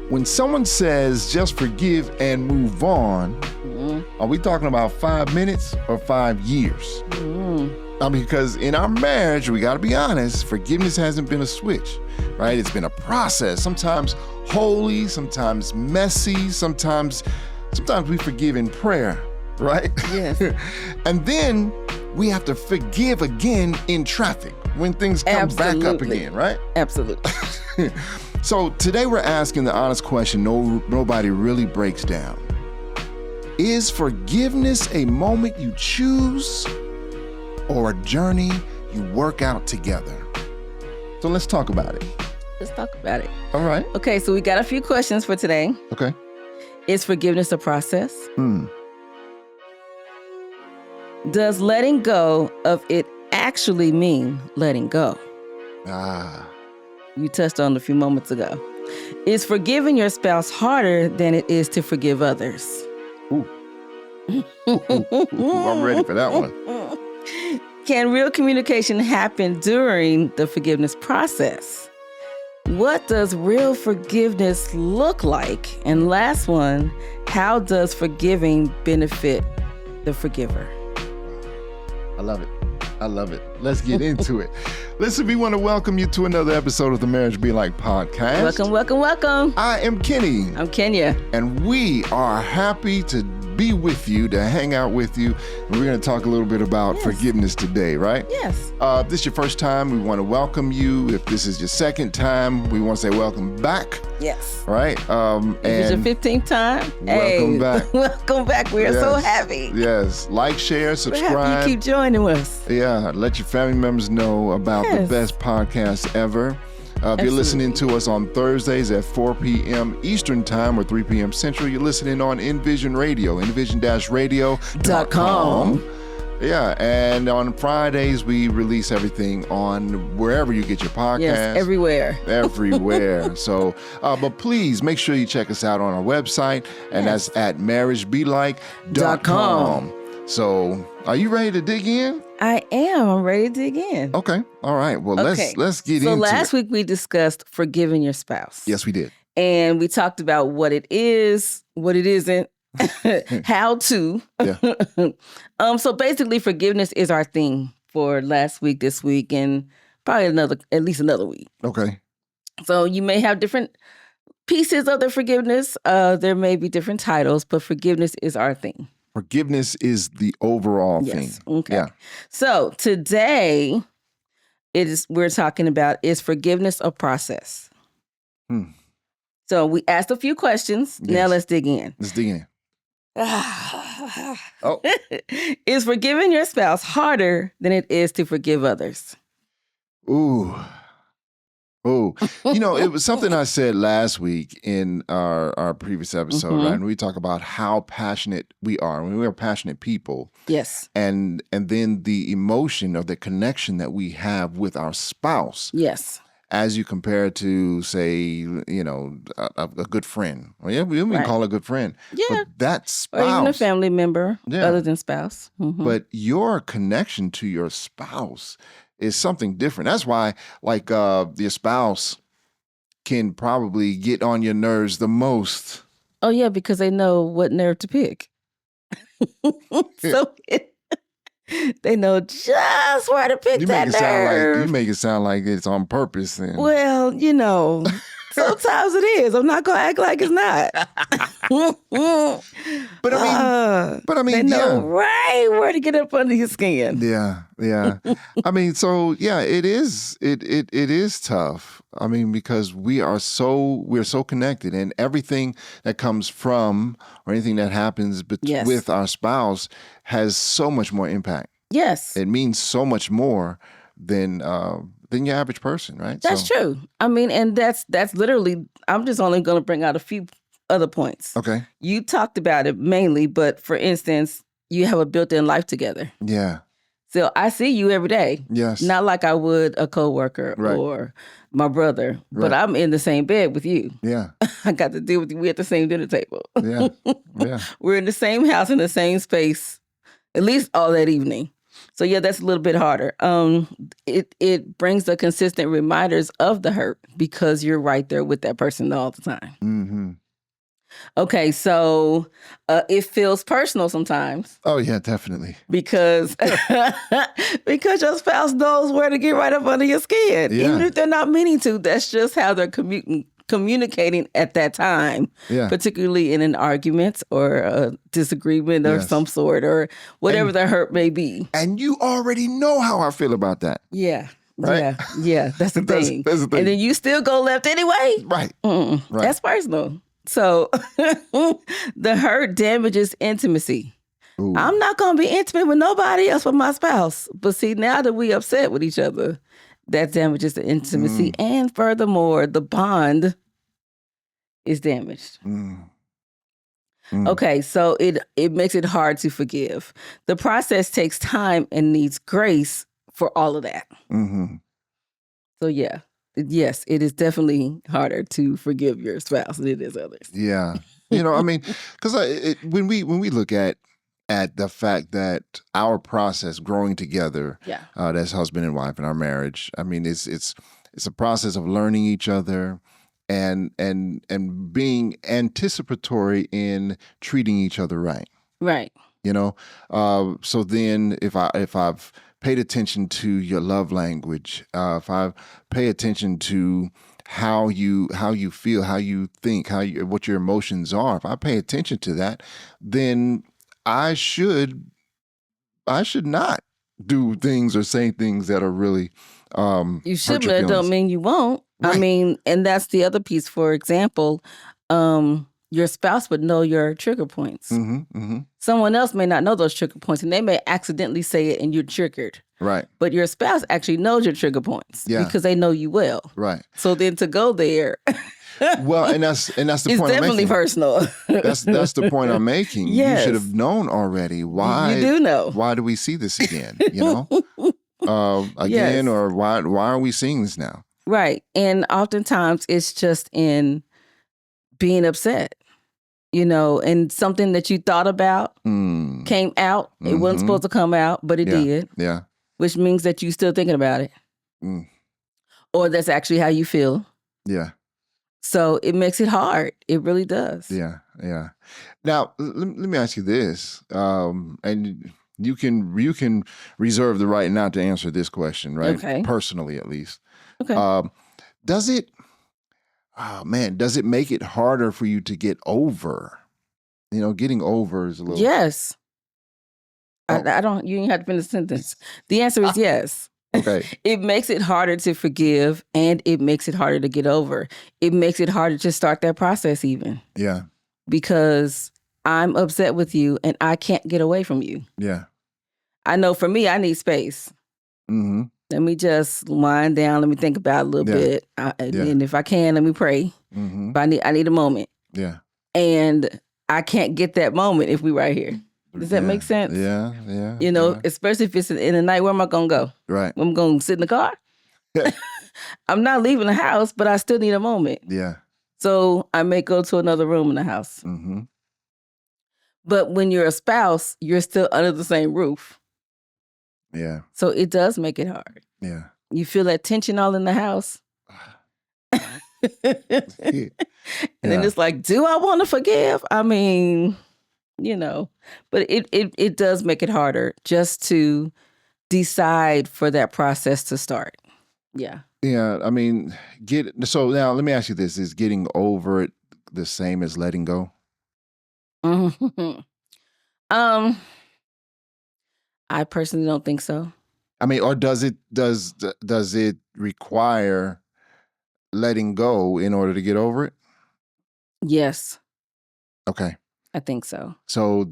When someone says just forgive and move on, are we talking about 5 minutes or 5 years? I mean, because in our marriage, we got to be honest, forgiveness hasn't been a switch, right? It's been a process, sometimes holy, sometimes messy, sometimes we forgive in prayer, right? Yes. And then we have to forgive again in traffic when things come back up again, right? Absolutely. So today we're asking the honest question nobody really breaks down. Is forgiveness a moment you choose or a journey you work out together? So let's talk about it. Let's talk about it. All right. Okay, so we got a few questions for today. Okay. Is forgiveness a process? Does letting go of it actually mean letting go? You touched on it a few moments ago. Is forgiving your spouse harder than it is to forgive others? Ooh, I'm ready for that one. Can real communication happen during the forgiveness process? What does real forgiveness look like? And last one, how does forgiving benefit the forgiver? I love it. I love it. Let's get into it. Listen, we want to welcome you to another episode of the Marriage Be Like podcast. Welcome, welcome, welcome. I am Kenny. I'm Kenya. And we are happy to be with you, to hang out with you. And we're going to talk a little bit about forgiveness today, right? Yes. If this is your first time, we want to welcome you. If this is your second time, we want to say welcome back. Yes. Right? If it's your 15th time, welcome back. Welcome back. We are so happy. Yes. Like, share, subscribe. We're happy you keep joining us. Yeah. Let your family members know about the best podcast ever. If you're listening to us on Thursdays at 4 p.m. Eastern Time or 3 p.m. Central, you're listening on Envision Radio, envision-radio.com. Yeah, and on Fridays, we release everything on wherever you get your podcast. Yes, everywhere. Everywhere. So, but please make sure you check us out on our website, and that's at marriagebelike.com. So, are you ready to dig in? I am. I'm ready to dig in. Okay. All right. Well, let's get into it. So last week we discussed forgiving your spouse. Yes, we did. And we talked about what it is, what it isn't, how to. Yeah. So basically forgiveness is our theme for last week, this week, and probably at least another week. Okay. So you may have different pieces of the forgiveness. There may be different titles, but forgiveness is our theme. Forgiveness is the overall thing. Okay. Yeah. So today we're talking about, is forgiveness a process? So we asked a few questions. Yes. Now let's dig in. Let's dig in. Is forgiving your spouse harder than it is to forgive others? Ooh. It was something I said last week in our previous episode, right? And we talk about how passionate we are. When we are passionate people. Yes. And then the emotion or the connection that we have with our spouse. Yes. As you compare it to, say, a good friend. Well, yeah, we can call it a good friend. Yeah. But that spouse. Or even a family member other than spouse. But your connection to your spouse is something different. That's why, your spouse can probably get on your nerves the most. Oh, yeah, because they know what nerve to pick. So they know just where to pick that nerve. You make it sound like it's on purpose. Then. Well, sometimes it is. I'm not going to act like it's not. But I mean, they know right where to get up under your skin. Yeah. I mean, so yeah, it is. It is tough. I mean, because we're so connected, and everything that comes from or anything that happens with our spouse has so much more impact. Yes, it means so much more than your average person, right? That's true. I mean, and that's literally. I'm just only going to bring out a few other points. Okay. You talked about it mainly, but for instance, you have a built-in life together. Yeah. So I see you every day. Yes. Not like I would a coworker or my brother, but I'm in the same bed with you. Yeah. I got to deal with you. We're at the same dinner table. Yeah. We're in the same house, in the same space, at least all that evening. So yeah, that's a little bit harder. It brings the consistent reminders of the hurt because you're right there with that person all the time. Mm-hmm. Okay, so it feels personal sometimes. Oh yeah, definitely. Because because your spouse knows where to get right up under your skin, even if they're not meaning to. That's just how they're communicating at that time, particularly in an argument or a disagreement of some sort or whatever the hurt may be. And you already know how I feel about that. Yeah. Right? Yeah. That's the thing. That's the thing. And then you still go left anyway? Right. That's personal. So the hurt damages intimacy. Ooh. I'm not going to be intimate with nobody else but my spouse. But see, now that we upset with each other, that damages the intimacy. And furthermore, the bond is damaged. Okay, so it makes it hard to forgive. The process takes time and needs grace for all of that. So yeah, yes, it is definitely harder to forgive your spouse than it is others. Yeah. I mean, because when we look at the fact that our process growing together, as husband and wife in our marriage, I mean, it's a process of learning each other and being anticipatory in treating each other right. Right. So then if I've paid attention to your love language, if I pay attention to how you feel, how you think, what your emotions are, if I pay attention to that, then I should not do things or say things that are really you should, but it don't mean you won't. Right. I mean, and that's the other piece. For example, your spouse would know your trigger points. Someone else may not know those trigger points, and they may accidentally say it, and you're triggered. Right. But your spouse actually knows your trigger points because they know you well. Right. So then to go there. Well, and that's the point I'm making. It's definitely personal. That's the point I'm making. Yes. You should have known already. Why? You do know. Why do we see this again? Again, or why are we seeing this now? Right. And oftentimes it's just in being upset, and something that you thought about came out. It wasn't supposed to come out, but it did. Yeah. Which means that you're still thinking about it. Or that's actually how you feel. Yeah. So it makes it hard. It really does. Yeah. Yeah. Now, let me ask you this. And you can reserve the right not to answer this question, right? Okay. Personally, at least. Okay. Does it make it harder for you to get over? Getting over is a little... Yes. Oh. You didn't have to finish the sentence. The answer is yes. Okay. It makes it harder to forgive, and it makes it harder to get over. It makes it harder to start that process even. Yeah. Because I'm upset with you and I can't get away from you. Yeah. I know for me, I need space. Let me just wind down. Let me think about it a little bit. And if I can, let me pray. But I need a moment. Yeah. And I can't get that moment if we right here. Does that make sense? Yeah, yeah. Especially if it's in the night, where am I going to go? Right. I'm going to sit in the car? I'm not leaving the house, but I still need a moment. Yeah. So I may go to another room in the house. But when you're a spouse, you're still under the same roof. Yeah. So it does make it hard. Yeah. You feel that tension all in the house. And then it's like, do I want to forgive? I mean... but it does make it harder just to decide for that process to start. Yeah. Yeah. I mean, so now let me ask you this. Is getting over it the same as letting go? I personally don't think so. I mean, or does it require letting go in order to get over it? Yes. Okay. I think so. So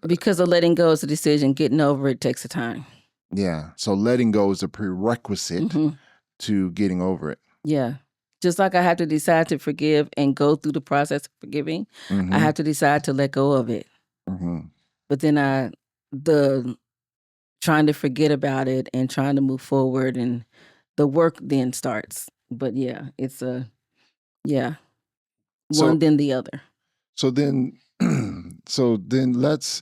because of letting go is a decision, getting over it takes a time. Yeah. So letting go is a prerequisite to getting over it. Yeah. Just like I have to decide to forgive and go through the process of forgiving, I have to decide to let go of it. But then the trying to forget about it and trying to move forward, and the work then starts. But yeah, it's one then the other. So then let's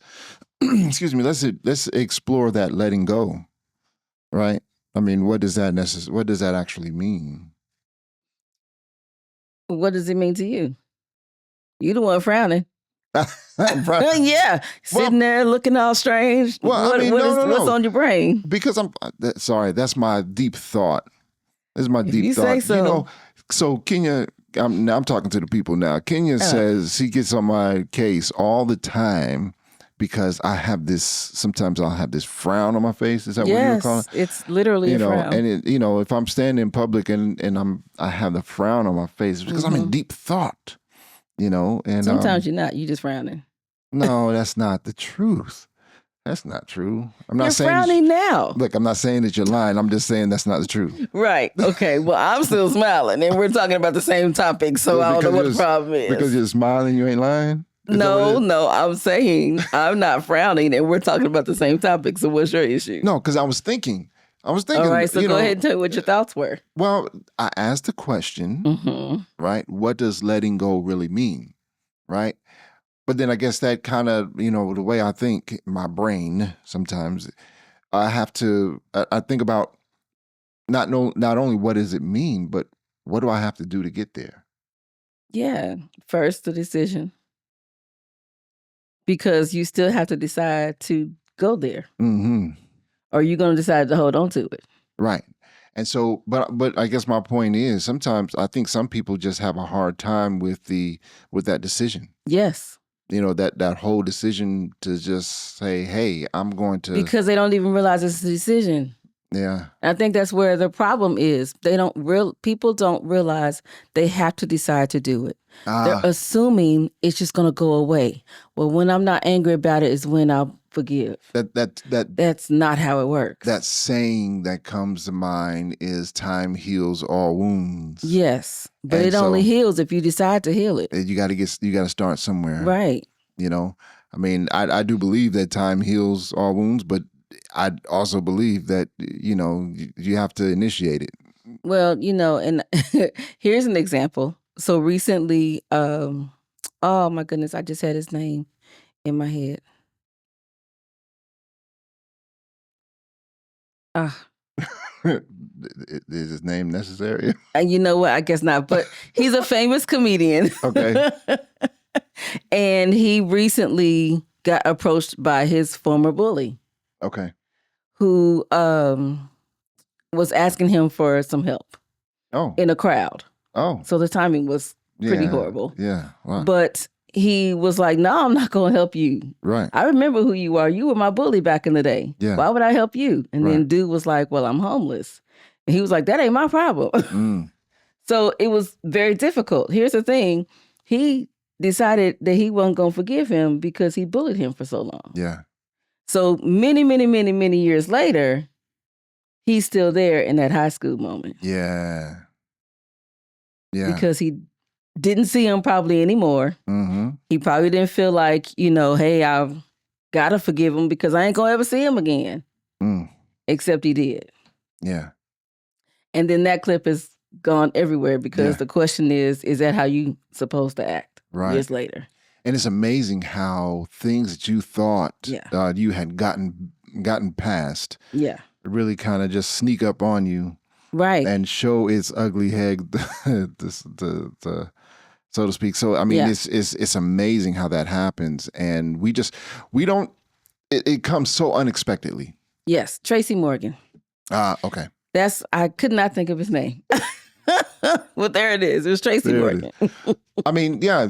excuse me, let's explore that letting go, right? I mean, what does that actually mean? What does it mean to you? You the one frowning. Right. Yeah, sitting there looking all strange. Well, I mean, no. What's on your brain? Because sorry, that's my deep thought. This is my If deep you thought. say so. You know, so Kenya, I'm talking to the people now. Kenya says she gets on my case all the time because sometimes I'll have this frown on my face. Is that what you were calling it? It's literally a frown. And if I'm standing in public and I have the frown on my face, it's because I'm in deep thought, and sometimes you're not, you just frowning. No, that's not the truth. That's not true. I'm not you're saying frowning now. Look, I'm not saying that you're lying. I'm just saying that's not the truth. Right. Okay. Well, I'm still smiling, and we're talking about the same topic, so I don't know what the problem is. Because you're smiling, you ain't lying? No. I'm saying I'm not frowning, and we're talking about the same topic. So what's your issue? No, because I was thinking. All right. So go ahead and tell me what your thoughts were. Well, I asked the question, right? What does letting go really mean, right? But then I guess that kind of, the way I think, my brain sometimes, I think about not only what does it mean, but what do I have to do to get there? Yeah. First, the decision. Because you still have to decide to go there. Mm-hmm. Or are you going to decide to hold on to it? Right. And so, but I guess my point is sometimes I think some people just have a hard time with that decision. Yes. That whole decision to just say, hey, I'm going to. Because they don't even realize it's a decision. Yeah. And I think that's where the problem is. People don't realize they have to decide to do it. They're assuming it's just going to go away. Well, when I'm not angry about it is when I'll forgive. That's not how it works. That saying that comes to mind is time heals all wounds. Yes. But it only heals if you decide to heal it. You got to start somewhere. Right. I mean, I do believe that time heals all wounds, but I also believe that, you have to initiate it. Well, and here's an example. So recently, oh my goodness, I just had his name in my head. Is his name necessary? And you know what? I guess not, but he's a famous comedian. Okay. And he recently got approached by his former bully. Okay. Who was asking him for some help. Oh. In a crowd. Oh. So the timing was pretty horrible. Yeah. Wow. But he was like, no, I'm not going to help you. Right. I remember who you are. You were my bully back in the day. Yeah. Why would I help you? And then dude was like, well, I'm homeless. And he was like, that ain't my problem. So it was very difficult. Here's the thing. He decided that he wasn't going to forgive him because he bullied him for so long. Yeah. So many, many, many, many years later, he's still there in that high school moment. Yeah. Yeah. Because he didn't see him probably anymore. Mm-hmm. He probably didn't feel like, hey, I've got to forgive him because I ain't going to ever see him again. Except he did. Yeah. And then that clip has gone everywhere because the question is that how you supposed to act years later? And it's amazing how things that you thought you had gotten past really kind of just sneak up on you. Right. And show its ugly head, so to speak. So, I mean, it's amazing how that happens. And it comes so unexpectedly. Yes. Tracy Morgan. Okay. I could not think of his name. Well, there it is. It was Tracy Morgan. I mean, yeah,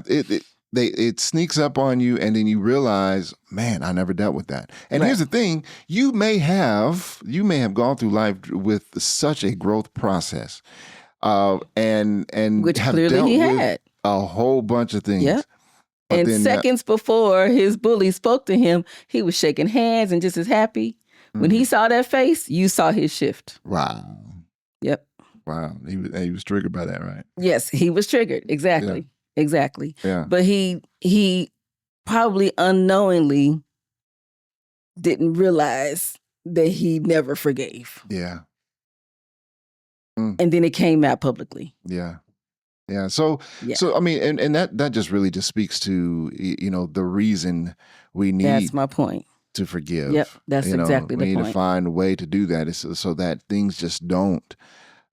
it sneaks up on you, and then you realize, man, I never dealt with that. And here's the thing: you may have gone through life with such a growth process, and which have clearly dealt he with had a whole bunch of things. Yeah. And then, seconds before his bully spoke to him, he was shaking hands and just as happy. When he saw that face, you saw his shift. Wow. Yep. Wow. He was triggered by that, right? Yes, he was triggered. Exactly. Yeah. Exactly. Yeah. But he probably unknowingly didn't realize that he never forgave. Yeah. And then it came out publicly. Yeah. Yeah. So I mean, and that just really just speaks to, the reason we need. That's my point. to forgive. Yep, that's exactly we the need point. to find a way to do that so that things just don't,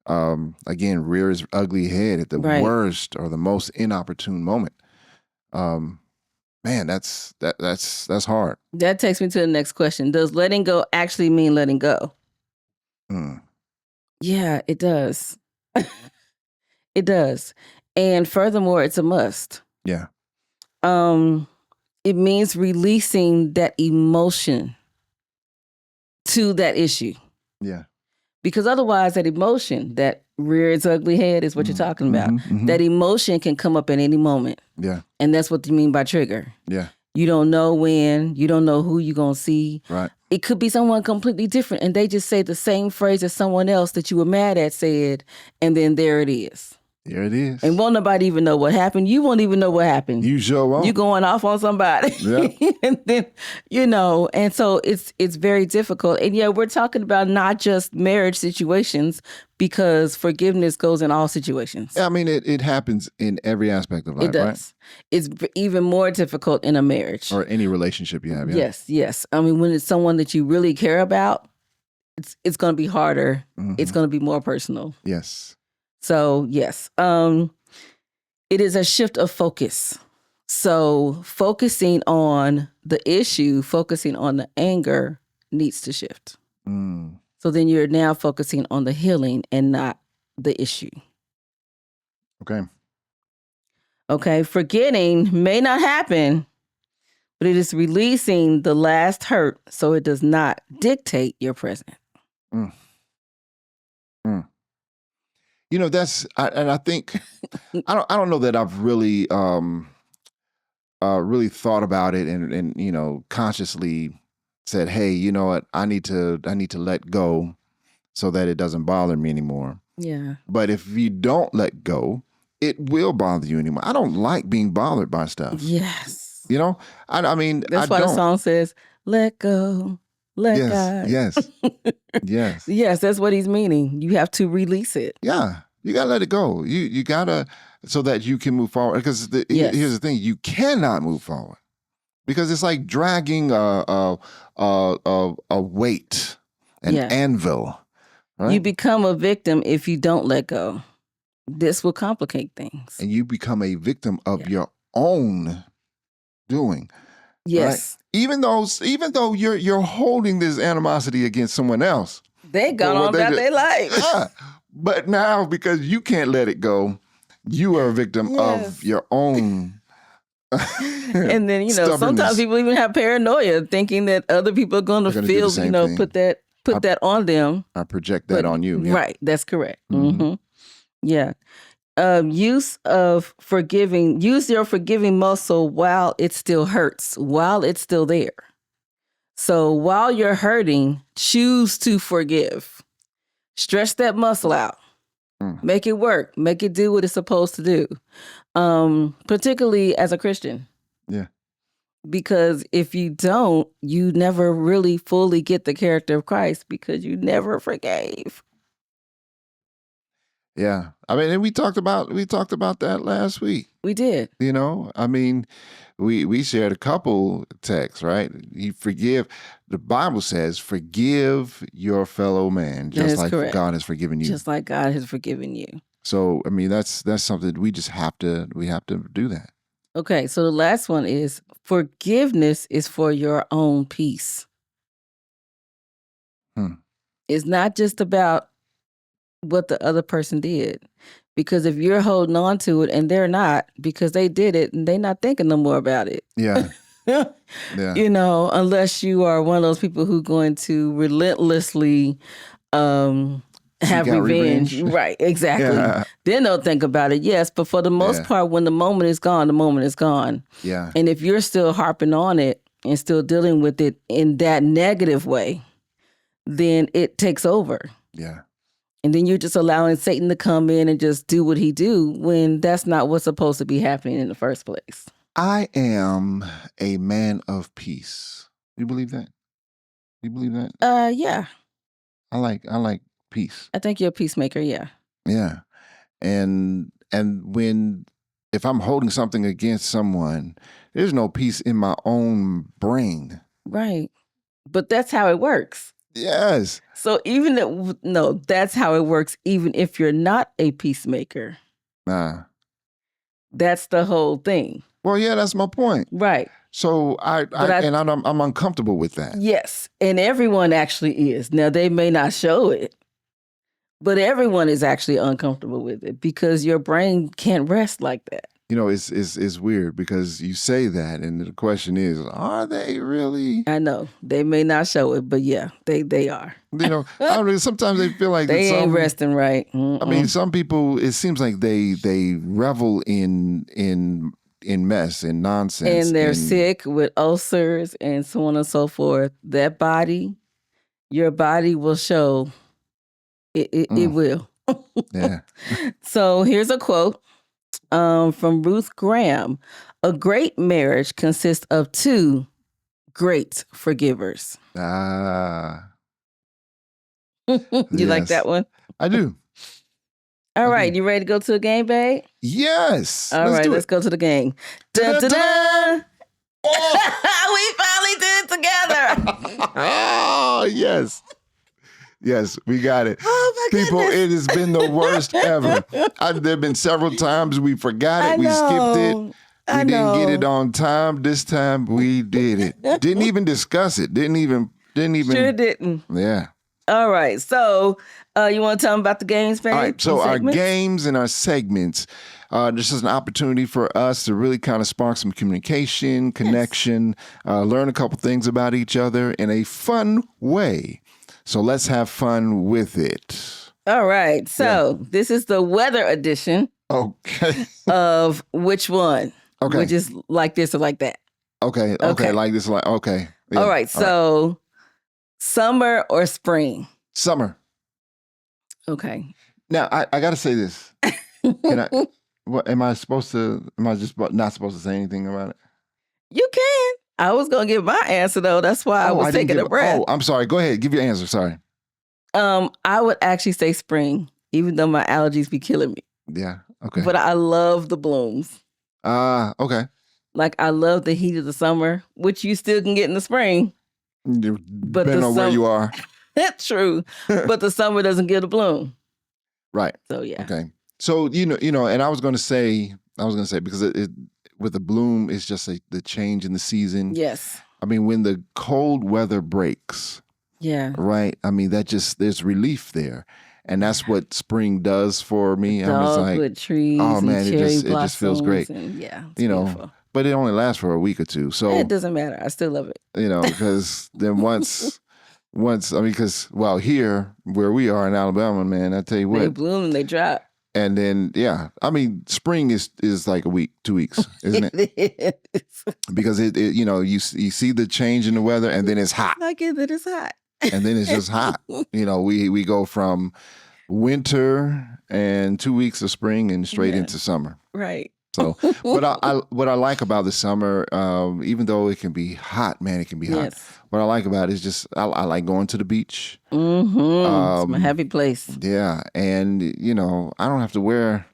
again, rear its ugly head at the Right. worst or the most inopportune moment. Man, that's hard. That takes me to the next question. Does letting go actually mean letting go? Mm. Yeah, it does. It does. And furthermore, it's a must. Yeah. It means releasing that emotion to that issue. Yeah. Because otherwise, that emotion that rears its ugly head is what you're talking about. That emotion can come up at any moment. Yeah. And that's what you mean by trigger. Yeah. You don't know when, you don't know who you're going to see. Right. It could be someone completely different and they just say the same phrase as someone else that you were mad at said, and then there it is. There it is. And won't nobody even know what happened. You won't even know what happened. You sure won't. You going off on somebody. Yeah. And then, and so it's very difficult. And yeah, we're talking about not just marriage situations because forgiveness goes in all situations. I mean, it happens in every aspect of life, It does. right? It's even more difficult in a marriage. Or any relationship you have, yeah. Yes. I mean, when it's someone that you really care about, it's going to be harder. It's going to be more personal. Yes. So, yes. It is a shift of focus. So, focusing on the issue, focusing on the anger needs to shift. So then you're now focusing on the healing and not the issue. Okay. Forgetting may not happen, but it is releasing the last hurt so it does not dictate your present. I think I don't know that I've really really thought about it and consciously said, hey, you know what, I need to let go so that it doesn't bother me anymore. Yeah. But if you don't let go, it will bother you anymore. I don't like being bothered by stuff. Yes. I mean, that's why the song says, let go, let God. Yes. Yes. Yes, that's what he's meaning. You have to release it. Yeah. You got to let it go. You got to, so that you can move forward. Because here's the thing, you cannot move forward. Because it's like dragging a weight, an anvil. Right? You become a victim if you don't let go. This will complicate things. And you become a victim of your own doing. Yes. Right? Even though you're holding this animosity against someone else. They gone on about their life. Yeah. But now, because you can't let it go, you are a victim of your own. And then, sometimes people even have paranoia, thinking that other people are going to feel, put that on them. I project that on you. Yeah. Right. That's correct. Yeah. Use your forgiving muscle while it still hurts, while it's still there. So while you're hurting, choose to forgive. Stretch that muscle out. Make it work. Make it do what it's supposed to do. Particularly as a Christian. Yeah. Because if you don't, you never really fully get the character of Christ because you never forgave. Yeah. I mean, and we talked about that last week. We did. I mean, we shared a couple texts, right? You forgive. The Bible says, forgive your fellow man, just like God has forgiven you. Just like God has forgiven you. So, I mean, that's something we just have to do that. Okay, so the last one is forgiveness is for your own peace. It's not just about what the other person did. Because if you're holding on to it and they're not, because they did it and they're not thinking no more about it. Yeah. Yeah. Unless you are one of those people who going to relentlessly have revenge. Right, exactly. Yeah. Then they'll think about it, yes. But for the most part, when the moment is gone, the moment is gone. Yeah. And if you're still harping on it and still dealing with it in that negative way, then it takes over. Yeah. And then you're just allowing Satan to come in and just do what he do when that's not what's supposed to be happening in the first place. I am a man of peace. You believe that? You believe that? Yeah. I like peace. I think you're a peacemaker, yeah. Yeah. And if I'm holding something against someone, there's no peace in my own brain. Right. But that's how it works. Yes. So that's how it works. Even if you're not a peacemaker, that's the whole thing. Well, yeah, that's my point. Right. So I'm uncomfortable with that. Yes, and everyone actually is. Now they may not show it, but everyone is actually uncomfortable with it because your brain can't rest like that. It's weird because you say that, and the question is, are they really? I know they may not show it, but yeah, they are. I don't know, sometimes they feel like they ain't resting right. I mean, some people, it seems like they revel in mess and nonsense, and they're sick with ulcers and so on and so forth. Your body will show. It will. Yeah. So here's a quote. From Ruth Graham, a great marriage consists of two great forgivers. You like that one? I do. All right, you ready to go to the game, babe? Yes. All right, let's go to the game. Dun, dun, dun. Oh. We finally did it together. Oh, yes. Yes, we got it. Oh, my People, goodness. it has been the worst ever. There have been several times we forgot it. We skipped it. We didn't get it on time. This time we did it. Didn't even discuss it. Didn't even. Sure didn't. Yeah. All right. So you want to tell them about the games, babe? All right. So our games and our segments, this is an opportunity for us to really kind of spark some communication, connection, learn a couple things about each other in a fun way. So let's have fun with it. All right. So this is the weather edition. Okay. Of which one? Okay. Which is like this or like that. Okay. Like this, like, okay. Yeah. All right. So summer or spring? Summer. Okay. Now, I got to say this. Am I just not supposed to say anything about it? You can. I was going to give my answer, though. That's why I was taking a breath. Oh, I'm sorry. Go ahead. Give your answer. Sorry. I would actually say spring, even though my allergies be killing me. Yeah. Okay. But I love the blooms. Okay. Like, I love the heat of the summer, which you still can get in the spring. But depending on where you are. That's true. But the summer doesn't get a bloom. Right. So, yeah. Okay. So, and I was going to say, because it with the bloom, it's just the change in the season. Yes. I mean, when the cold weather breaks. Yeah. Right. I mean, there's relief there. And that's what spring does for me. I was like, with trees, oh man, and it just feels great. And, yeah, beautiful. But it only lasts for a week or two. So it doesn't matter. I still love it. Because then once, because here where we are in Alabama, man, I tell you what, they bloom and they drop. And then, spring is like a week, 2 weeks, isn't it? It is. Because you see the change in the weather, and then it's hot. Like it, then it's hot. And then it's just hot. We go from winter and 2 weeks of spring and straight into summer. Right. So, what I like about the summer, even though it can be hot, man, it can be hot. Yes. What I like about it is just I like going to the beach. Mm-hmm. It's my happy place. Yeah, and I don't have to wear.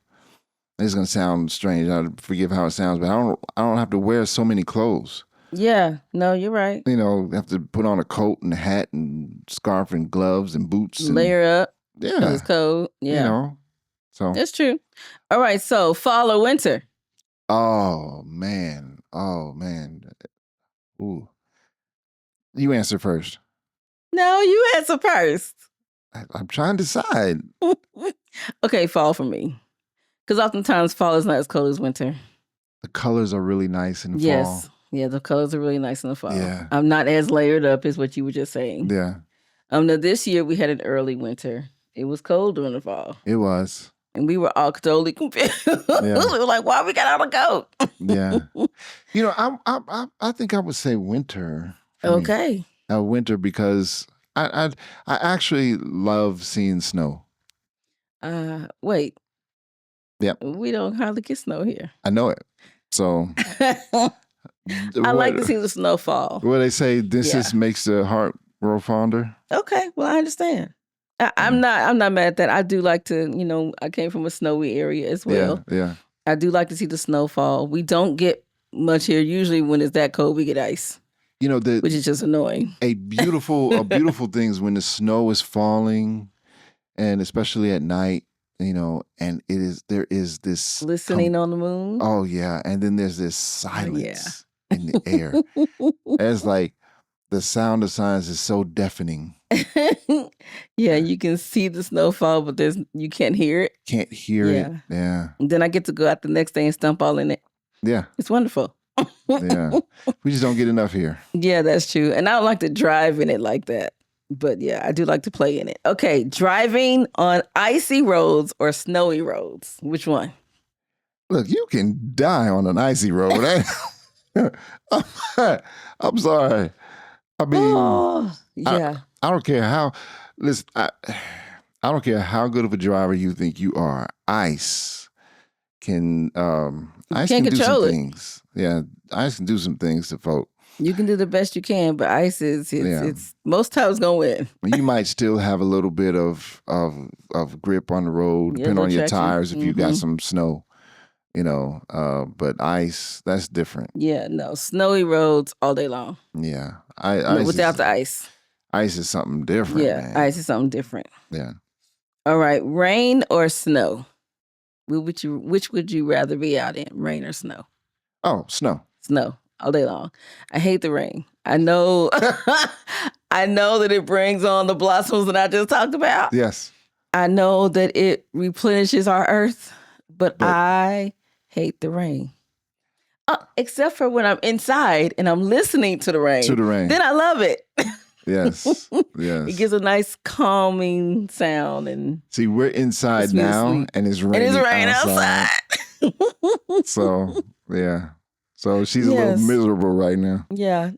This is gonna sound strange. I forgive how it sounds, but I don't have to wear so many clothes. Yeah, no, you're right. Have to put on a coat and a hat and scarf and gloves and boots. And, layer up. Yeah, it's cold. Yeah, so that's true. All right, so fall or winter? Oh man. Ooh. You answer first. No, you answer first. I'm trying to decide. Okay, fall for me. Because oftentimes fall is not as cold as winter. The colors are really nice in the fall. Yes. Yeah, the colors are really nice in the fall. Yeah. I'm not as layered up as what you were just saying. Yeah. Now this year we had an early winter. It was cold during the fall. It was. And we were all totally confused. Yeah. We were like, why we got out of coat? Yeah. I think I would say winter. Okay. Winter because I actually love seeing snow. Wait. Yeah. We don't hardly get snow here. I know it. So I like to see the snow fall. Well, they say this makes the heart grow fonder. Okay. Well, I understand. I'm not mad at that. I do like to, I came from a snowy area as well. Yeah. I do like to see the snow fall. We don't get much here. Usually when it's that cold, we get ice. which is just annoying. A beautiful thing is when the snow is falling, and especially at night, and there is this Listening on the moon. Oh yeah, and then there's this silence in the air. It's like the sound of silence is so deafening. Yeah, you can see the snowfall, but you can't hear it. Can't hear it. Yeah. And then I get to go out the next day and stomp all in it. Yeah. It's wonderful. Yeah. We just don't get enough here. Yeah, that's true. And I don't like to drive in it like that. But yeah, I do like to play in it. Okay, driving on icy roads or snowy roads. Which one? Look, you can die on an icy road. I'm sorry. I mean, yeah. I don't care how. Listen, I don't care how good of a driver you think you are. Ice can do some things. Yeah, ice can do some things to folk. You can do the best you can, but ice it's most times gonna win. You might still have a little bit of grip on the road, depending on your tires if you got some snow. But ice, that's different. Yeah, no, snowy roads all day long. Yeah, without the ice. Ice is something different. Yeah, man. ice is something different. Yeah. All right, rain or snow? Which would you rather be out in, rain or snow? Oh, snow. Snow all day long. I hate the rain. I know. I know that it brings on the blossoms that I just talked about. Yes. I know that it replenishes our earth, but I hate the rain. Except for when I'm inside and I'm listening to the rain. Then I love it. Yes. Yes. It gives a nice calming sound. And see, we're inside now and it's raining outside. So, yeah. So she's a little miserable right now. Yeah.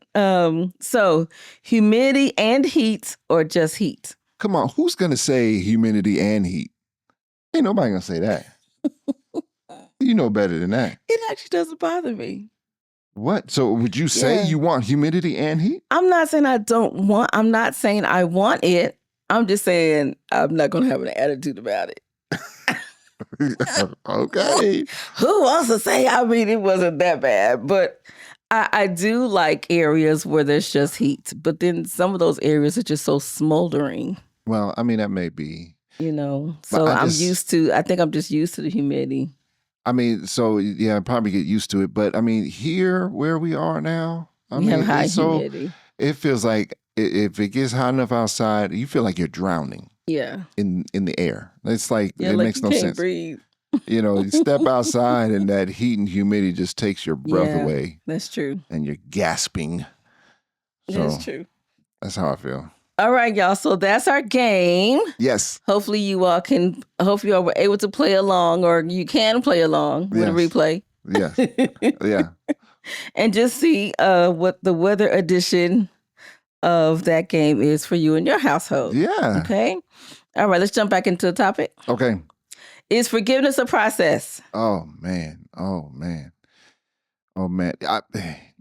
So humidity and heat or just heat? Come on, who's gonna say humidity and heat? Ain't nobody gonna say that. You know better than that. It actually doesn't bother me. What? So would you say you want humidity and heat? I'm not saying I'm not saying I want it. I'm just saying I'm not gonna have an attitude about it. Okay. Who wants to say, it wasn't that bad? But I do like areas where there's just heat. But then some of those areas are just so smoldering. Well, I mean, that may be. So I think I'm just used to the humidity. I mean, so yeah, I probably get used to it. But I mean, here where we are now, we have high humidity. It feels like if it gets hot enough outside, you feel like you're drowning. Yeah. In the air. It's like it like makes no can't sense. Breathe. You step outside and that heat and humidity just takes your breath away. That's true. And you're gasping. So, that's true. That's how I feel. All right, y'all. So that's our game. Yes. Hopefully you all were able to play along, or you can play along with a replay. Yes. Yeah. And just see what the weather edition of that game is for you and your household. Yeah. Okay. All right, let's jump back into the topic. Okay. Is forgiveness a process? Oh man.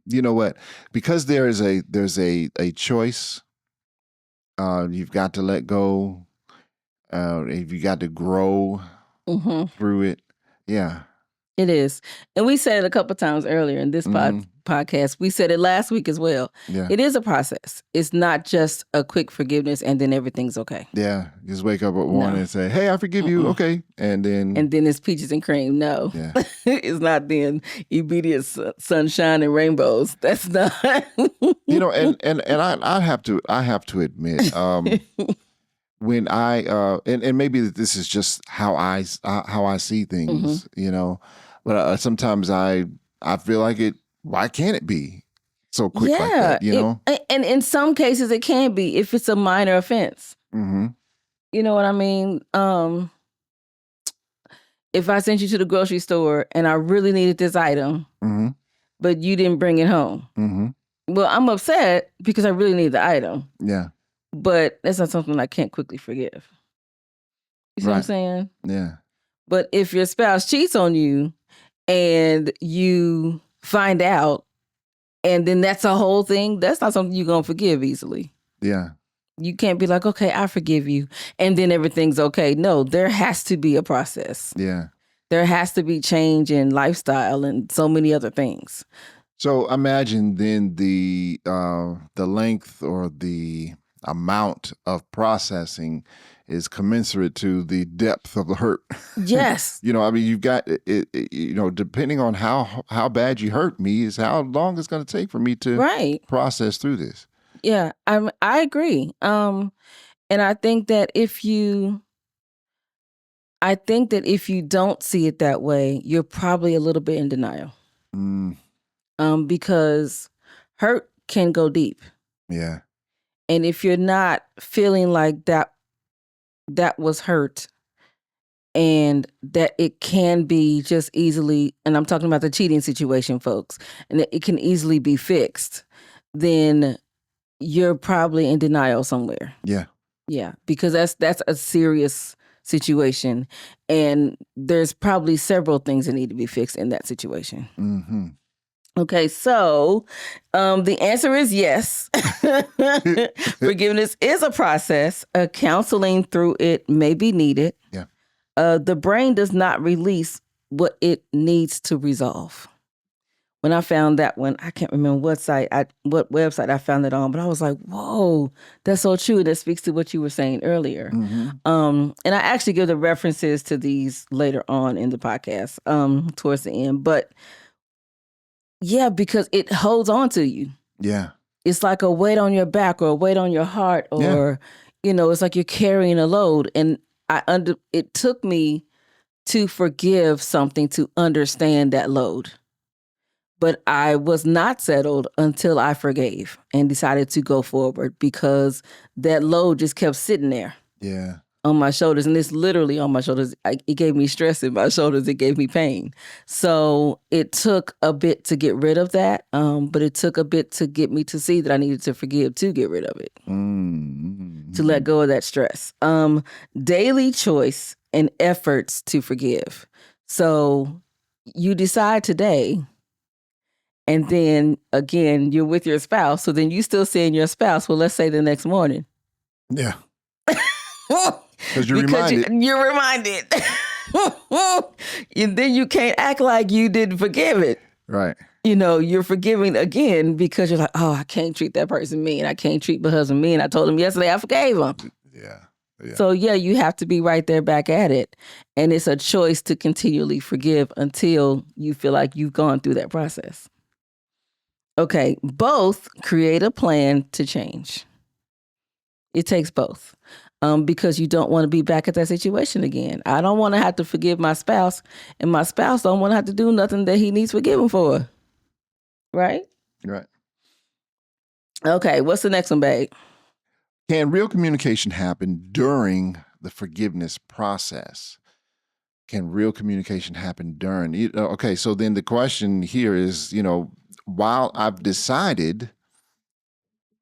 You know what? Because there's a choice. You've got to let go. You got to grow through it. Yeah. It is. And we said it a couple of times earlier in this podcast. We said it last week as well. Yeah. It is a process. It's not just a quick forgiveness and then everything's okay. Yeah. Just wake up at one and say, hey, I forgive you. Okay. And then it's peaches and cream. No. Yeah. It's not then immediate sunshine and rainbows. That's not. And I have to admit, when I and maybe this is just how I see things, but sometimes I feel like it. Why can't it be so quick like that? And in some cases it can be if it's a minor offense. Mm-hmm. You know what I mean? If I sent you to the grocery store and I really needed this item, but you didn't bring it home, well, I'm upset because I really need the item. Yeah. But that's not something I can't quickly forgive. You see what I'm saying? Yeah. But if your spouse cheats on you and you find out and then that's a whole thing, that's not something you're going to forgive easily. Yeah. You can't be like, okay, I forgive you, and then everything's okay. No, there has to be a process. Yeah. There has to be change in lifestyle and so many other things. So imagine then the length or the amount of processing is commensurate to the depth of the hurt. Yes. I mean, you've got depending on how bad you hurt me is how long it's going to take for me to Right. process through this. Yeah, I agree. And I think that if you don't see it that way, you're probably a little bit in denial. Because hurt can go deep. Yeah. And if you're not feeling like that was hurt and that it can be just easily, and I'm talking about the cheating situation, folks, and it can easily be fixed, then you're probably in denial somewhere. Yeah. Yeah, because that's a serious situation, and there's probably several things that need to be fixed in that situation. Mm-hmm. Okay, so the answer is yes. Forgiveness is a process. Counseling through it may be needed. Yeah. The brain does not release what it needs to resolve. When I found that one, I can't remember what website I found it on, but I was like, whoa, that's so true. That speaks to what you were saying earlier. Mm-hmm. And I actually give the references to these later on in the podcast, towards the end. But yeah, because it holds on to you. Yeah. It's like a weight on your back or a weight on your heart, or, it's like you're carrying a load. And it took me to forgive something to understand that load. But I was not settled until I forgave and decided to go forward, because that load just kept sitting there. Yeah. On my shoulders, and it's literally on my shoulders. It gave me stress in my shoulders. It gave me pain. So it took a bit to get rid of that, but it took a bit to get me to see that I needed to forgive to get rid of it, to let go of that stress. Daily choice and efforts to forgive. So you decide today, and then again, you're with your spouse. So then you still seeing your spouse, well, let's say the next morning. Yeah. Because you're reminded. You're reminded. And then you can't act like you didn't forgive it. Right. You're forgiving again because you're like, oh, I can't treat that person mean. I can't treat my husband mean. I told him yesterday I forgave him. Yeah. So yeah, you have to be right there back at it. And it's a choice to continually forgive until you feel like you've gone through that process. Okay, both create a plan to change. It takes both. Because you don't want to be back at that situation again. I don't want to have to forgive my spouse, and my spouse don't want to have to do nothing that he needs forgiving for. Right? Right. Okay, what's the next one, babe? Can real communication happen during the forgiveness process? Can real communication happen during? Okay, so then the question here is, while I've decided,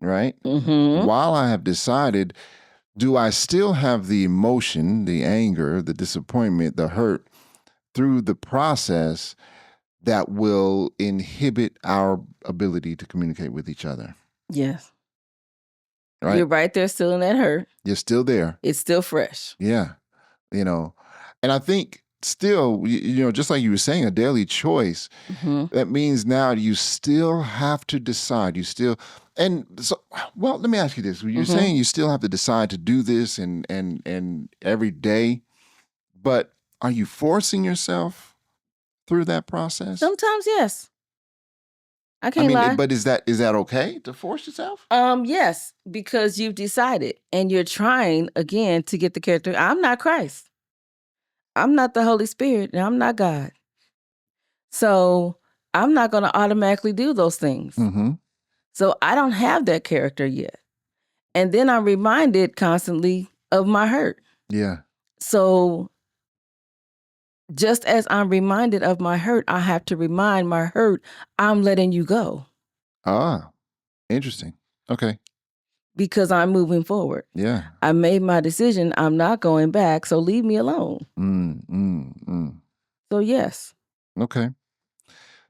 right? Mm-hmm. While I have decided, do I still have the emotion, the anger, the disappointment, the hurt through the process that will inhibit our ability to communicate with each other? Yes. Right? You're right there still in that hurt. You're still there. It's still fresh. Yeah. And I think still, just like you were saying, a daily choice, that means now you still have to decide. Let me ask you this. You're saying you still have to decide to do this and every day, but are you forcing yourself through that process? Sometimes, yes. I can't lie. But is that okay to force yourself? Yes, because you've decided and you're trying again to get the character. I'm not Christ. I'm not the Holy Spirit, and I'm not God. So I'm not going to automatically do those things. Mm-hmm. So I don't have that character yet. And then I'm reminded constantly of my hurt. Yeah. So just as I'm reminded of my hurt, I have to remind my hurt, I'm letting you go. Ah, interesting. Okay. Because I'm moving forward. Yeah. I made my decision. I'm not going back. So leave me alone. So yes. Okay.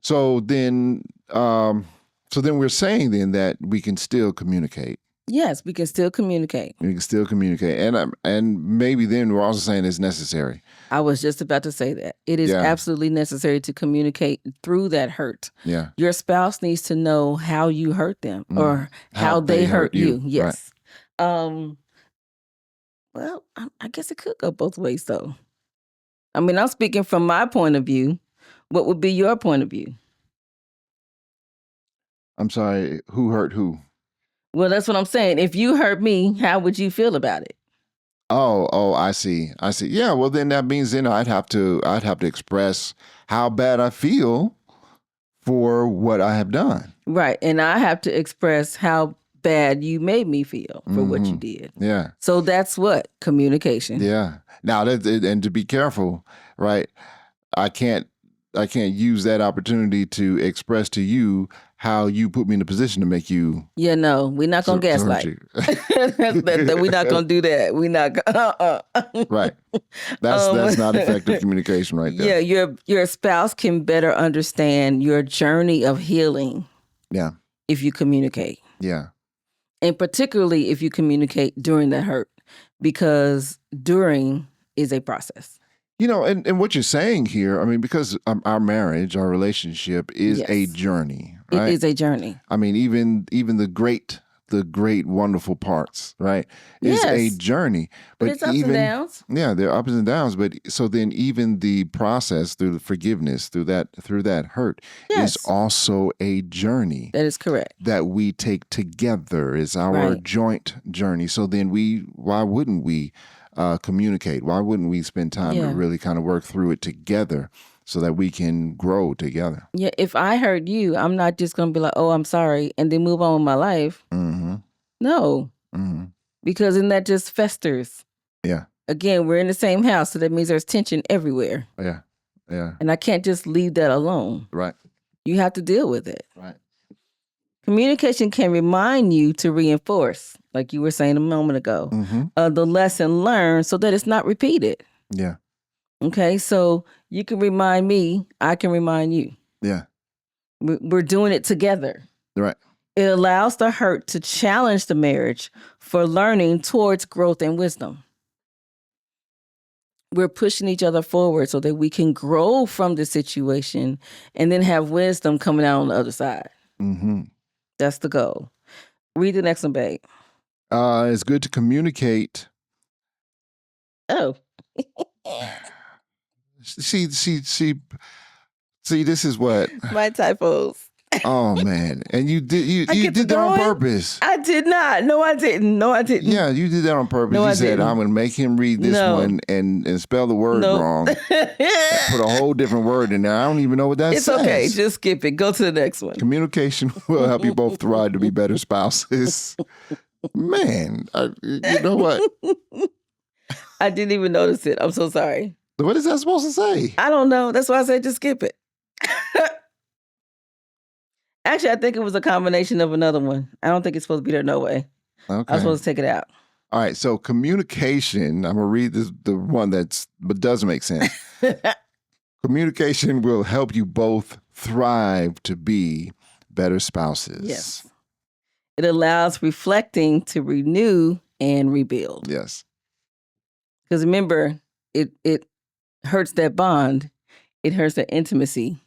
So then we're saying then that we can still communicate. Yes, we can still communicate. We can still communicate, and maybe then we're also saying it's necessary. I was just about to say that. It is absolutely necessary to communicate through that hurt. Yeah. Your spouse needs to know how you hurt them or how they hurt you. Yes. Right. Well, I guess it could go both ways, though. I mean, I'm speaking from my point of view. What would be your point of view? I'm sorry, who hurt who? Well, that's what I'm saying. If you hurt me, how would you feel about it? Oh, I see. Yeah, well then that means then I'd have to express how bad I feel for what I have done. Right. And I have to express how bad you made me feel for what you did. Yeah. So that's what? Communication. Yeah. Now and to be careful, right? I can't use that opportunity to express to you how you put me in a position to make you. Yeah, no, we're not gonna gaslight. We're not gonna do that. We're not. Right. That's not effective communication, right there. Yeah, your spouse can better understand your journey of healing. Yeah. If you communicate. Yeah. And particularly if you communicate during the hurt, because during is a process. You know, and what you're saying here, I mean, because our marriage, our relationship is a journey, right? It is a journey. I mean, even the great, wonderful parts, right? Is a journey. But it's ups and downs. Yeah, there are ups and downs. But so then even the process through the forgiveness, through that hurt is also a journey. That is correct. That we take together is our joint journey. So then why wouldn't we communicate? Why wouldn't we spend time to really kind of work through it together so that we can grow together? Yeah, if I hurt you, I'm not just going to be like, oh, I'm sorry, and then move on with my life. Mm-hmm. No, because then that just festers. Yeah. Again, we're in the same house, so that means there's tension everywhere. Yeah, yeah. And I can't just leave that alone. Right. You have to deal with it. Right. Communication can remind you to reinforce, like you were saying a moment ago, the lesson learned so that it's not repeated. Yeah. Okay, so you can remind me, I can remind you. Yeah. We're doing it together. Right. It allows the hurt to challenge the marriage for learning towards growth and wisdom. We're pushing each other forward so that we can grow from the situation and then have wisdom coming out on the other side. Mm-hmm. That's the goal. Read the next one, babe. It's good to communicate. Oh. See, this is what my typos. Oh man. And you did that on purpose. I did not. No, I didn't. Yeah, you did that on purpose. No, you said, I'm gonna make him read this one and spell the word wrong. Put a whole different word in there. I don't even know what that says. It's okay. Just skip it. Go to the next one. Communication will help you both thrive to be better spouses. Man, you know what? I didn't even notice it. I'm so sorry. What is that supposed to say? I don't know. That's why I said just skip it. Actually, I think it was a combination of another one. I don't think it's supposed to be there no way. Okay. I was supposed to take it out. All right. So communication, I'm going to read the one but does make sense. Communication will help you both thrive to be better spouses. Yes. It allows reflecting to renew and rebuild. Yes. Because remember, it hurts that bond. It hurts that intimacy.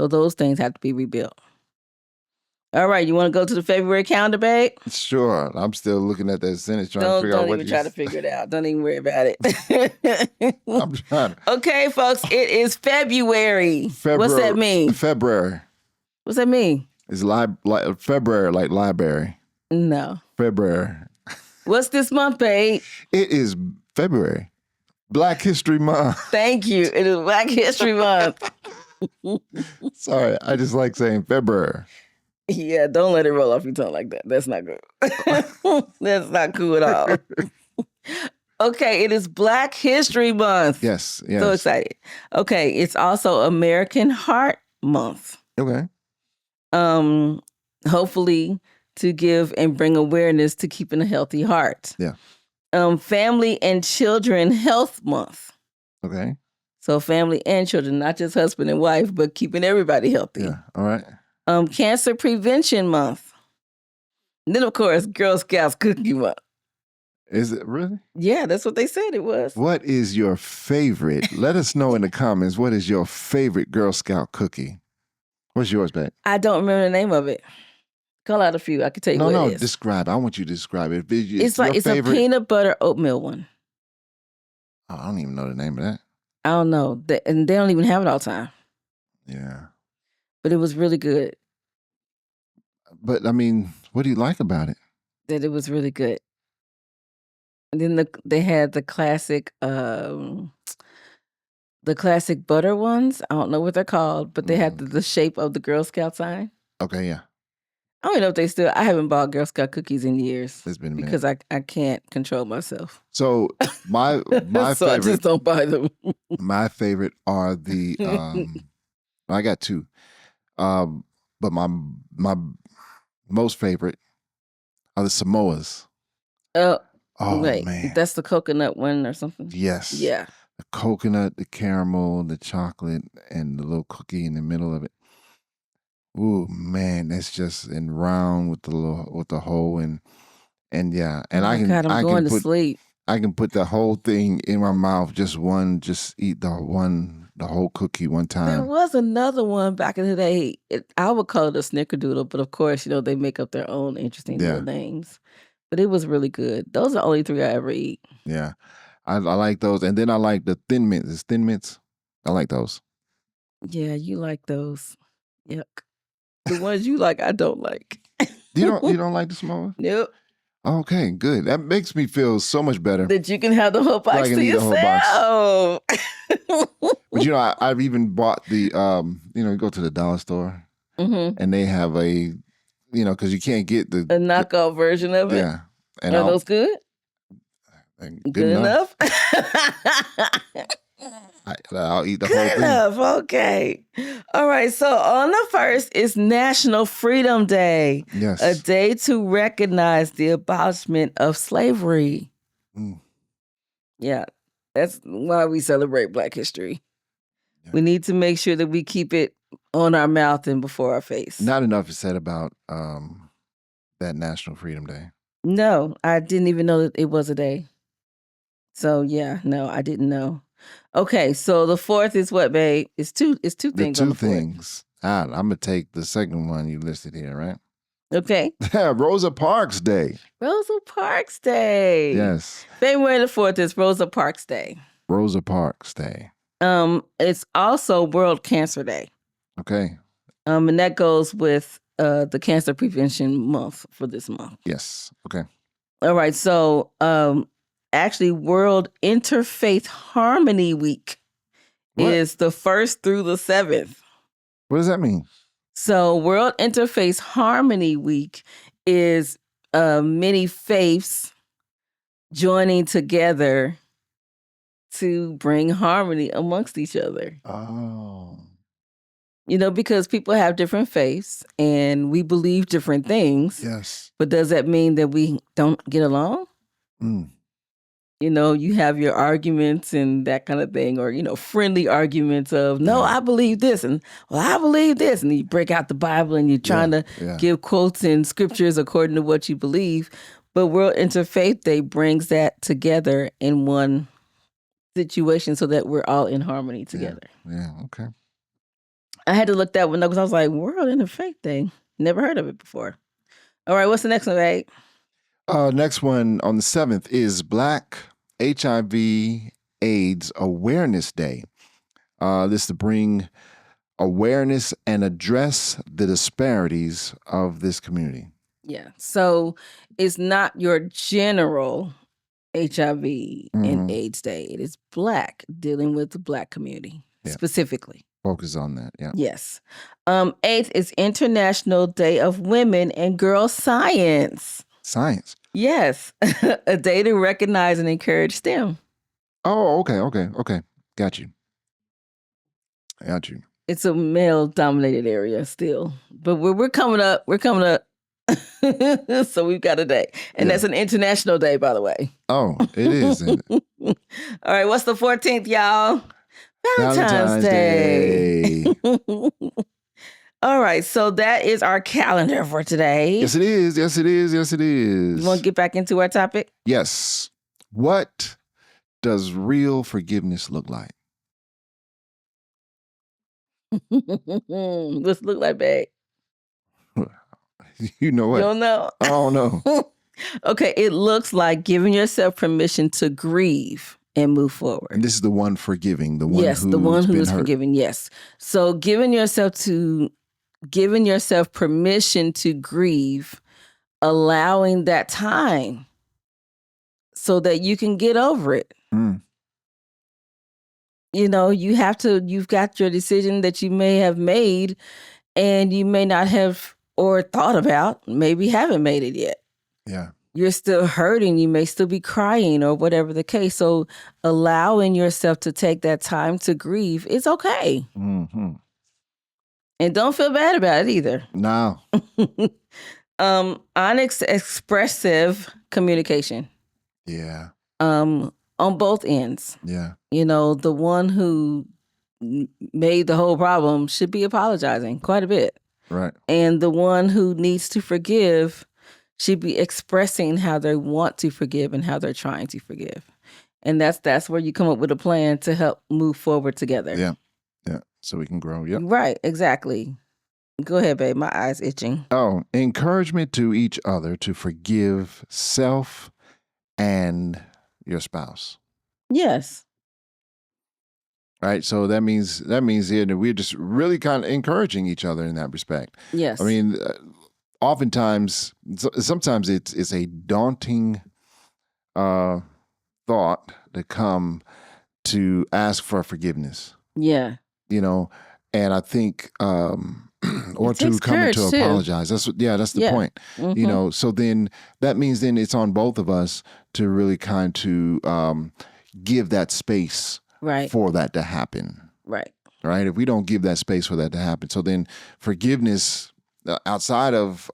So those things have to be rebuilt. All right, you want to go to the February calendar, babe? Sure. I'm still looking at that sentence trying to figure out what Don't even try to figure it out. Don't even worry about it. I'm trying. Okay, folks, it is February. What's that mean? February. What's that mean? It's February, like library. No. February. What's this month, babe? It is February. Black History Month. Thank you. It is Black History Month. Sorry, I just like saying February. Yeah, don't let it roll off your tongue like that. That's not good. That's not cool at all. Okay, it is Black History Month. Yes. So excited. Okay, it's also American Heart Month. Okay. Hopefully to give and bring awareness to keeping a healthy heart. Yeah. Family and Children Health Month. Okay. So family and children, not just husband and wife, but keeping everybody healthy. Yeah. All right. Cancer Prevention Month. And then, of course, Girl Scouts Cookie Month. Is it really? Yeah, that's what they said it was. What is your favorite? Let us know in the comments. What is your favorite Girl Scout cookie? What's yours, babe? I don't remember the name of it. Call out a few. I can tell you what it is. Describe. I want you to describe it. It's like it's a peanut butter oatmeal one. Oh, I don't even know the name of that. I don't know. And they don't even have it all the time. Yeah. But it was really good. But I mean, what do you like about it? That it was really good. And then they had the classic butter ones. I don't know what they're called, but they had the shape of the Girl Scout sign. Okay, yeah. I don't know if they still. I haven't bought Girl Scout cookies in years. It's been a minute. Because I can't control myself. So my so favorite. I just don't buy them. My favorite are the. I got two, but my most favorite are the Samoas. Oh wait, man, that's the coconut one or something. Yes. Yeah. The coconut, the caramel, the chocolate, and the little cookie in the middle of it. Ooh man, that's just in round with the hole and yeah, and I'm going to sleep. I can put the whole thing in my mouth, just eat the whole cookie one time. There was another one back in the day. I would call it a snickerdoodle, but of course, they make up their own interesting little names. But it was really good. Those are the only three I ever eat. Yeah, I like those, and then I like the Thin Mints. It's Thin Mints. I like those. Yeah, you like those. Yuck. The ones you like, I don't like. You don't like the Samoa? Nope. Okay, good. That makes me feel so much better. That you can have the whole box to yourself. But I've even bought the you go to the dollar store and they have a because you can't get a knockoff version of it. Yeah. And are those good? Good enough. I'll eat the whole thing. Good enough. Okay. All right. So on the 1st is National Freedom Day. Yes. A day to recognize the abolishment of slavery. Yeah. That's why we celebrate Black history. Yeah. We need to make sure that we keep it on our mouth and before our face. Not enough is said about that National Freedom Day. No, I didn't even know that it was a day. So yeah, no, I didn't know. Okay, so the 4th is what, babe? It's two things. The two things. I'm gonna take the second one you listed here, right? Okay. Rosa Parks Day. Rosa Parks Day. Yes. February the 4th is Rosa Parks Day. Rosa Parks Day. It's also World Cancer Day. Okay. And that goes with the Cancer Prevention Month for this month. Yes. Okay. All right. So actually, World Interfaith Harmony Week is the 1st through the 7th. What does that mean? So World Interfaith Harmony Week is many faiths joining together to bring harmony amongst each other. Oh. Because people have different faiths and we believe different things. Yes. But does that mean that we don't get along? You have your arguments and that kind of thing, or, friendly arguments of, no, I believe this, and, well, I believe this. And you break out the Bible and you're trying to give quotes and scriptures according to what you believe. But World Interfaith Day brings that together in one situation so that we're all in harmony together. Yeah, okay. I had to look that one up because I was like, World Interfaith Day. Never heard of it before. All right, what's the next one, babe? Next one on the 7th is Black HIV/AIDS Awareness Day. This to bring awareness and address the disparities of this community. Yeah. So it's not your general HIV and AIDS Day. It is Black, dealing with the Black community specifically. Focus on that, yeah. Yes. 8th is International Day of Women and Girl Science. Science? Yes. A day to recognize and encourage STEM. Oh, okay. Got you. It's a male-dominated area still. But we're coming up. So we've got a day. And that's an international day, by the way. Oh, it is. Isn't it? All right, what's the 14th, y'all? Valentine's Day. All right, so that is our calendar for today. Yes, it is. Yes, it is. Yes, it is. You want to get back into our topic? Yes. What does real forgiveness look like? What's it look like, babe? You know what? You don't know? I don't know. Okay, it looks like giving yourself permission to grieve and move forward. And this is the one forgiving, the one Yes, the one who been is hurt. forgiving. Yes. So giving yourself permission to grieve, allowing that time so that you can get over it. Mm. You've got your decision that you may have made and you may not have or thought about, maybe haven't made it yet. Yeah. You're still hurting. You may still be crying or whatever the case. So allowing yourself to take that time to grieve is okay. Mm-hmm. And don't feel bad about it either. No. Honest, expressive communication. Yeah. On both ends. Yeah. The one who made the whole problem should be apologizing quite a bit. Right. And the one who needs to forgive should be expressing how they want to forgive and how they're trying to forgive. And that's where you come up with a plan to help move forward together. Yeah. Yeah. So we can grow. Yep. Right. Exactly. Go ahead, babe. My eye's itching. Oh, encouragement to each other to forgive self and your spouse. Yes. Right. So that means that we're just really kind of encouraging each other in that respect. Yes. I mean, oftentimes, sometimes it's a daunting thought to come to ask for forgiveness. Yeah. And I think, or to come in to apologize. That's the point. Mm-hmm. So then that means it's on both of us to really kind to give that space for that to happen. Right. Right. If we don't give that space for that to happen, so then forgiveness outside of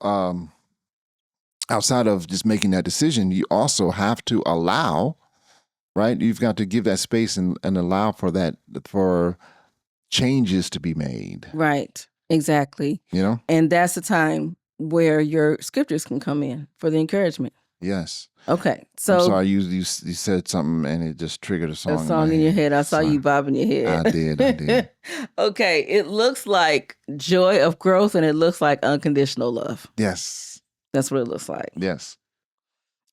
just making that decision, you also have to allow, right? You've got to give that space and allow for changes to be made. Right. Exactly. And that's the time where your scriptures can come in for the encouragement. Yes. Okay. So I'm sorry, you said something and it just triggered a song. A song in your head. I saw you bobbing your head. I did. Okay. It looks like joy of growth and it looks like unconditional love. Yes. That's what it looks like. Yes.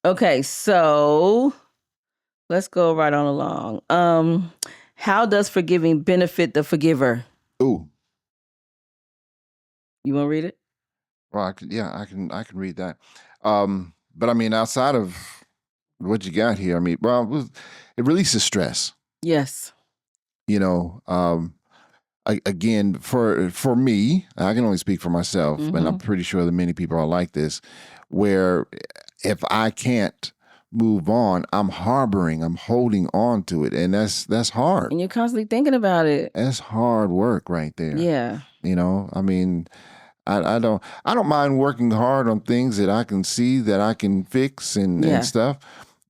Okay. So let's go right on along. How does forgiving benefit the forgiver? Ooh. You want to read it? Well, I can read that. But I mean, outside of what you got here, I mean, well, it releases stress. Yes. Again, for me, I can only speak for myself, Mm-hmm. but I'm pretty sure that many people are like this, where if I can't move on, I'm holding on to it, and that's hard. And you're constantly thinking about it. That's hard work right there. Yeah. I mean, I don't mind working hard on things that I can see that I can fix and stuff.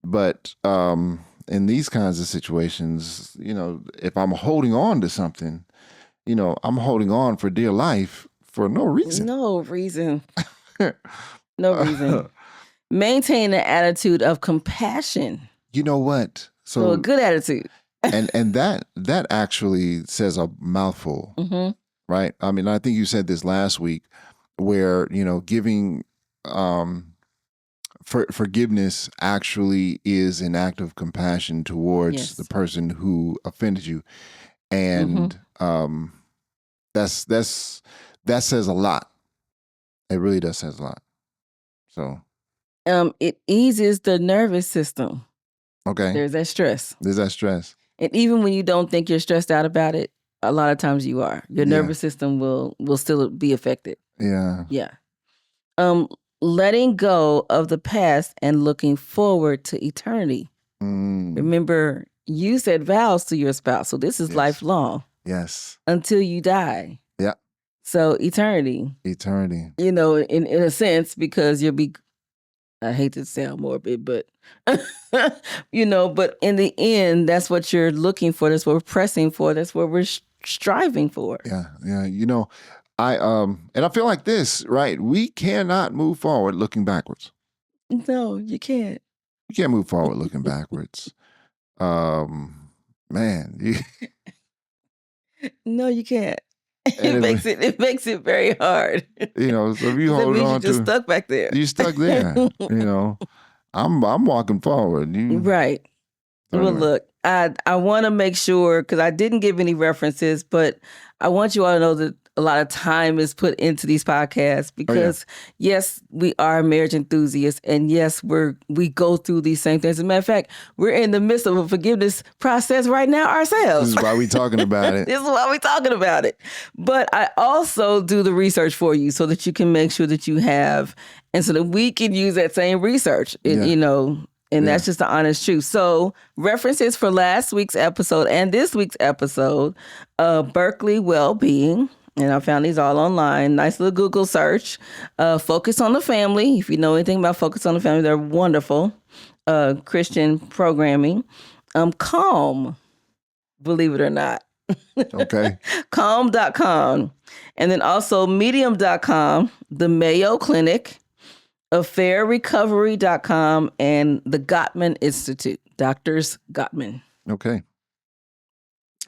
But in these kinds of situations, if I'm holding on to something, I'm holding on for dear life for no reason. No reason. No reason. Maintain an attitude of compassion. You know what? So a good attitude. and that actually says a mouthful. Mm-hmm. Right. I mean, I think you said this last week where, giving forgiveness actually is an act of compassion towards the person who offended you. And that says a lot. It really does says a lot. So it eases the nervous system. Okay. There's that stress. And even when you don't think you're stressed out about it, a lot of times you are. Your nervous system will still be affected. Yeah. Yeah. Letting go of the past and looking forward to eternity. Remember, you said vows to your spouse, so this is lifelong. Yes. Until you die. Yeah. So eternity. In a sense, because you'll be, I hate to sound morbid, but but in the end, that's what you're looking for. That's what we're pressing for. That's what we're striving for. Yeah. Yeah. And I feel like this, right? We cannot move forward looking backwards. No, you can't. You can't move forward looking backwards. Man, No, you can't. It makes it very hard. So if you hold on to, just stuck back there. You stuck there. I'm walking forward. Right. Well, look, I want to make sure, because I didn't give any references, but I want you all to know that a lot of time is put into these podcasts because, yes, we are marriage enthusiasts, and yes, we go through these same things. As a matter of fact, we're in the midst of a forgiveness process right now ourselves. This is why we're talking about it. This is why we're talking about it. But I also do the research for you so that you can make sure that you have, and so that we can use that same research, and that's just the honest truth. So references for last week's episode and this week's episode, Berkeley Wellbeing. And I found these all online. Nice little Google search. Focus on the Family. If you know anything about Focus on the Family, they're wonderful. Christian programming. Calm, believe it or not. Okay. Calm.com. And then also Medium.com, the Mayo Clinic, AffairRecovery.com, and the Gottman Institute, Doctors Gottman. Okay.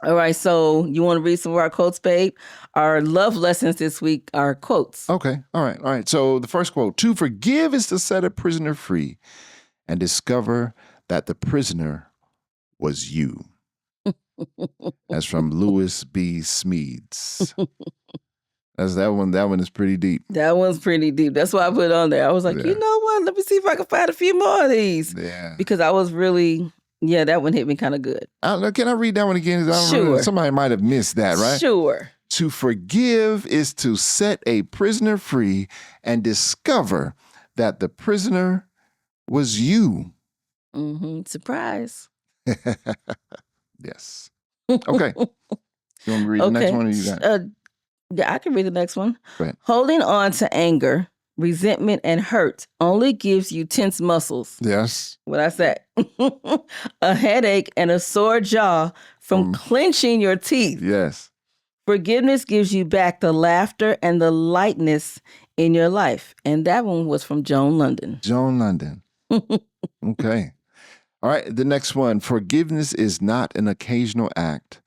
All right, so you want to read some of our quotes, babe? Our love lessons this week are quotes. Okay, all right. So the first quote, to forgive is to set a prisoner free and discover that the prisoner was you. That's from Lewis B. Smedes. That's that one. That one is pretty deep. That one's pretty deep. That's why I put it on there. I was like, you know what? Let me see if I can find a few more of these. Yeah. Because I was really... Yeah, that one hit me kind of good. Can I read that one again? Sure. Somebody might have missed that, right? Sure. To forgive is to set a prisoner free and discover that the prisoner was you. Mm-hmm. Surprise. Yes. Okay. You want me to read the next one or you got? Yeah, I can read the next one. Go ahead. Holding on to anger, resentment, and hurt only gives you tense muscles. Yes. What I said. A headache and a sore jaw from clenching your teeth. Yes. Forgiveness gives you back the laughter and the lightness in your life. And that one was from Joan London. Joan London. Okay. All right. The next one. Forgiveness is not an occasional act.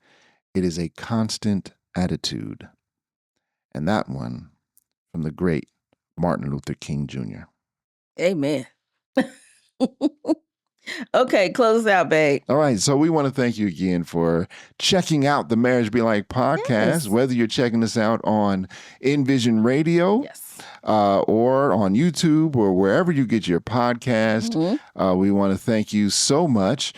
It is a constant attitude. And that one from the great Martin Luther King Jr. Amen. Okay, close us out, babe. All right. So we want to thank you again for checking out the Marriage Be Like podcast, whether you're checking us out on Envision Radio or on YouTube or wherever you get your podcast. We want to thank you so much.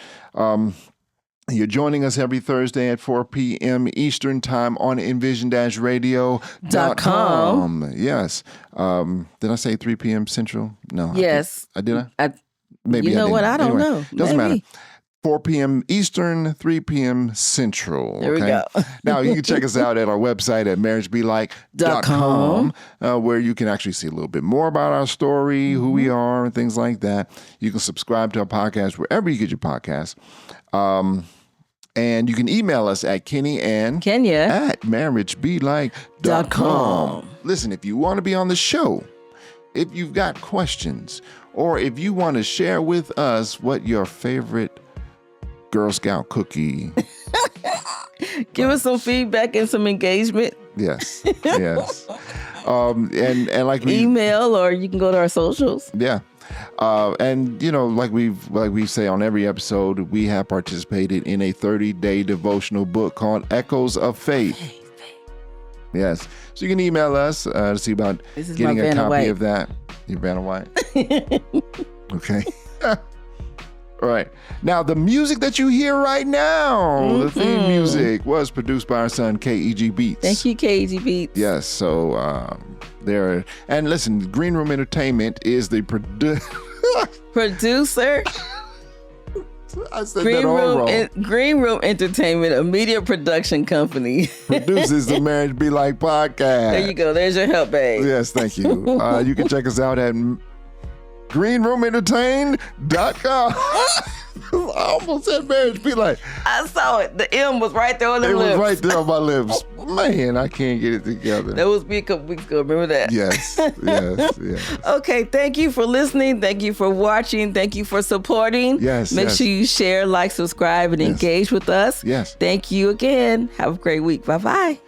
You're joining us every Thursday at 4 p.m. Eastern Time on envision-radio.com. Yes. Did I say 3 p.m. Central? No. Yes. Did I? Maybe you know what? I don't know. Doesn't matter. 4 p.m. Eastern, 3 p.m. Central. There we go. Now, you can check us out at our website at marriagebelike.com, where you can actually see a little bit more about our story, who we are, and things like that. You can subscribe to our podcast wherever you get your podcasts. And you can email us at kennyandkenya at marriagebelike.com. Listen, if you want to be on the show, if you've got questions, or if you want to share with us what your favorite Girl Scout cookie. Give us some feedback and some engagement. Yes. And like email, or you can go to our socials. Yeah. And like we say on every episode, we have participated in a 30-day devotional book called Echoes of Faith. Yes. So you can email us to see about getting a copy of that. Your Vanna White. Okay. All right. Now, the music that you hear right now, the theme music, was produced by our son, KEG Beats. Thank you, KEG Beats. Yes. So there. And listen, Green Room Entertainment is the producer. I said that all wrong. Green Room Entertainment, a media production company, produces the Marriage Be Like podcast. There you go. There's your help, babe. Yes, thank you. You can check us out at greenroomentertain.com. almost said marriage. Be like, I saw it. The M was right there on the it lips. was right there on my lips. Man, I can't get it together. That was me a couple weeks ago. Remember that? Yes. Okay, thank you for listening. Thank you for watching. Thank you for supporting. Yes. Make sure you share, like, subscribe, and engage with us. Yes. Thank you again. Have a great week. Bye-bye.